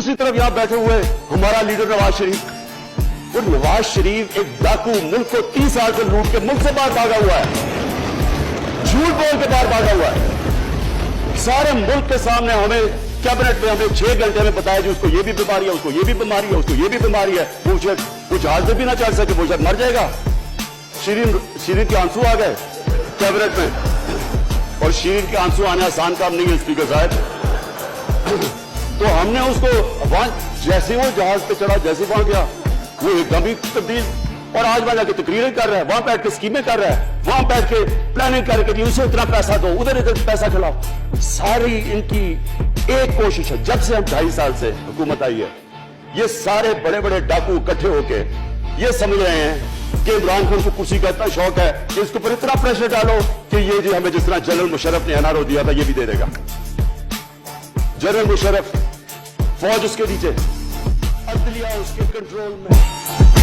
दूसरी तरफ यहां बैठे हुए हमारा लीडर नवाज शरीफ, और नवाज शरीफ एक डाकू, मुल्क को 30 साल से लूट के मुल्क से बाहर भागा हुआ है, झूठ बोल के बाहर भागा हुआ है। सारे मुल्क के सामने हमें कैबिनेट में हमें 6 घंटे में बताया कि उसको ये भी बीमारी है, उसको ये भी बीमारी है, उसको ये भी बीमारी है, वो जहाज में भी ना चढ़ सके, वो शायद मर जाएगा। शीरीन के आंसू आ गए कैबिनेट में, और शीरीन के आंसू आने आसान काम नहीं है स्पीकर साहब। तो हमने उसको वहां जैसे वो जहाज पे चढ़ा, जैसे वहां गया, वो एकदम ही तब्दील, और आज वाला की तकरीरें कर रहा है, वहां बैठ के स्कीमें कर रहा है, वहां बैठ के प्लानिंग करके उसे इतना पैसा दो, उधर इधर पैसा खिलाओ। सारी इनकी एक कोशिश है, जब से हम 2.5 साल से हुकूमत आई है, ये सारे बड़े बड़े डाकू इकट्ठे होके ये समझ रहे हैं कि इमरान खान को कुर्सी का इतना शौक है कि इसके ऊपर इतना प्रेशर डालो कि ये जो हमें जिस तरह जनरल मुशर्रफ ने एनआरओ दिया था, ये भी दे देगा। जनरल मुशर्रफ, फौज उसके नीचे, अदलिया उसके कंट्रोल में।